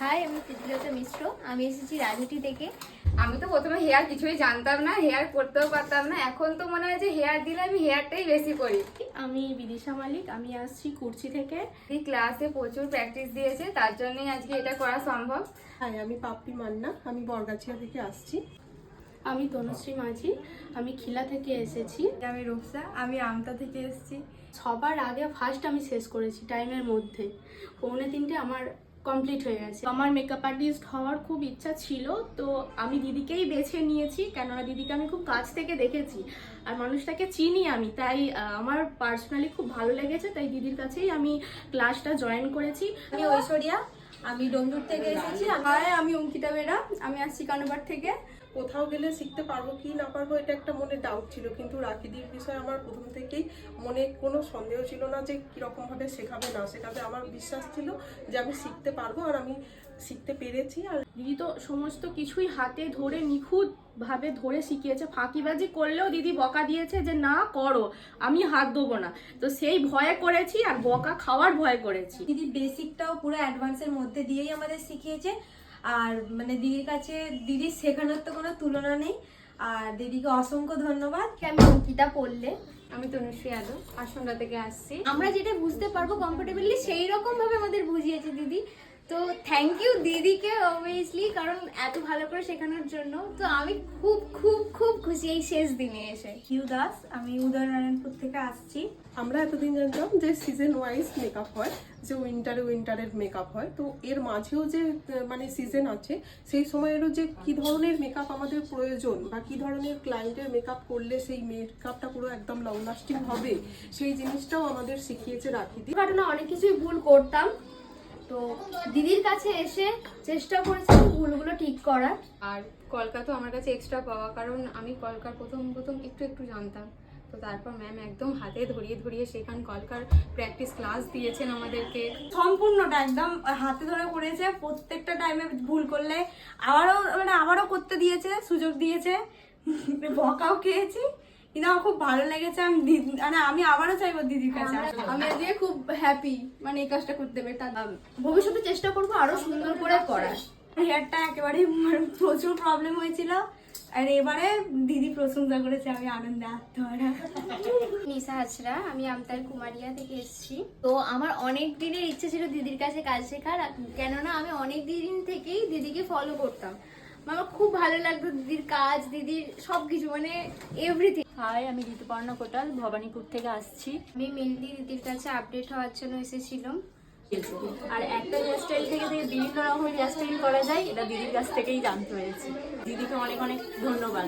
High, আমি প্রীতিলতা মিশ্র। আমি এসেছি রাজুটি থেকে। আমি তো প্রথমে হেয়ার কিছুই জানতাম না, হেয়ার করতেও পারতাম না। এখন তো মনে হয় যে হেয়ার দিলে আমি হেয়ারটাই বেশি করি। আমি বিদিশা মালিক, আমি আসছি কুর্চি থেকে। এই ক্লাসে প্রচুর প্র্যাকটিস দিয়েছে, তার জন্যই আজকে এটা করা সম্ভব। হাই, আমি পাপ্পি মান্না, আমি বরগাছিয়া থেকে আসছি। আমি তনুশ্রী মাঝি, আমি খিলা থেকে এসেছি। আমি রূপসা, আমি আমতা থেকে এসেছি। সবার আগে ফার্স্ট আমি শেষ করেছি টাইমের মধ্যে, 2:45 আমার কমপ্লিট হয়ে গেছে। আমার মেকআপ আর্টিস্ট হওয়ার খুব ইচ্ছা ছিল, তো আমি দিদিকেই বেছে নিয়েছি, কেননা দিদিকে আমি খুব কাছ থেকে দেখেছি আর মানুষটাকে চিনি আমি, তাই আমার পার্সোনালি খুব ভালো লেগেছে, তাই দিদির কাছেই আমি ক্লাসটা জয়েন করেছি। আমি ঐশ্বরিয়া, আমি ডোমজুর থেকে এসেছি। হাই, আমি অঙ্কিতা বেরা, আমি আসছি কানুবার থেকে। কোথাও গেলে শিখতে পারবো কি না পারবো এটা একটা মনে ডাউট ছিল, কিন্তু রাখিদির বিষয়ে আমার প্রথম থেকেই মনে কোনো সন্দেহ ছিল না যে কীরকম ভাবে শেখাবে না শেখাবে। আমার বিশ্বাস ছিল যে আমি শিখতে পারবো, আর আমি শিখতে পেরেছি। আর দিদি তো সমস্ত কিছুই হাতে ধরে নিখুঁত ভাবে ধরে শিখিয়েছে। ফাঁকিবাজি করলেও দিদি বকা দিয়েছে যে না করো, আমি হাত দেবো না, তো সেই ভয়ে করেছি আর বকা খাওয়ার ভয় করেছি। দিদি বেসিকটাও পুরো অ্যাডভান্সের মধ্যে দিয়েই আমাদের শিখিয়েছে। আর মানে দিদির কাছে দিদির শেখানোর তো কোনো তুলনা নেই। আর দিদিকে অসংখ্য ধন্যবাদ। আমি অঙ্কিতা পড়লে। আমি তনুশ্রী যাদব, আসনটা থেকে আসছি। আমরা যেটা বুঝতে পারবো কমফোর্টেবলি সেই রকম ভাবে আমাদের বুঝিয়েছে দিদি। তো থ্যাংক ইউ দিদিকে অবভিয়াসলি, কারণ এত ভালো করে শেখানোর জন্য। তো আমি খুব খুব খুব খুশি এই শেষ দিনে এসে। ইউ দাস, আমি উদয়নারায়ণপুর থেকে আসছি। আমরা এতদিন জানতাম যে সিজন ওয়াইজ মেকআপ হয়, যে উইন্টারের মেকআপ হয়, তো এর মাঝেও যে মানে সিজন আছে, সেই সময়েরও যে কি ধরনের মেকআপ আমাদের প্রয়োজন বা কি ধরনের ক্লায়েন্টের মেকআপ করলে সেই মেকআপটা পুরো একদম লং লাস্টিং হবে, সেই জিনিসটাও আমাদের শিখিয়েছে রাখিদি। ঘটনা অনেক কিছুই ভুল করতাম, তো দিদির কাছে এসে চেষ্টা করেছিলাম ভুলগুলো ঠিক করার। আর কলকাতা আমার কাছে এক্সট্রা পাওয়া, কারণ আমি কলকার প্রথম একটু একটু জানতাম। তো তারপর ম্যাম একদম হাতে ধরিয়ে ধরিয়ে সেখান কলকার প্র্যাকটিস ক্লাস দিয়েছেন আমাদেরকে। সম্পূর্ণটা একদম হাতে ধরে করেছে। প্রত্যেকটা টাইমে ভুল করলে আবারও করতে দিয়েছে, সুযোগ দিয়েছে। বকাও খেয়েছি, কিন্তু আমার খুব ভালো লেগেছে। আমি আবারও চাইবো দিদির কাছে। আমি আজকে খুব হ্যাপি মানে এই কাজটা করতে পেরে। তার ভবিষ্যতে চেষ্টা করবো আরো সুন্দর করে করার। হেয়ারটা একেবারে প্রচুর প্রবলেম হয়েছিল, আর এবারে দিদি প্রশংসা করেছে, আমি আনন্দে আত্মহারা। নিশা হাজরা, আমি আমতার কুমারিয়া থেকে এসেছি। তো আমার অনেক দিনের ইচ্ছে ছিল দিদির কাছে কাজ শেখার, কেননা আমি অনেক দিন থেকেই দিদিকে ফলো করতাম। আমার খুব ভালো লাগতো দিদির কাজ, দিদির সবকিছু, মানে এভরিথিং। হাই, আমি ঋতুপর্ণা কোটাল, ভবানীপুর থেকে আসছি। আমি মেনলি দিদির কাছে আপডেট হওয়ার জন্য এসেছিলাম। আর একটা হেয়ারস্টাইল থেকে বিভিন্ন রকমের হেয়ারস্টাইল করা যায়, এটা দিদির কাছ থেকেই জানতে হয়েছে। দিদিকে অনেক অনেক ধন্যবাদ।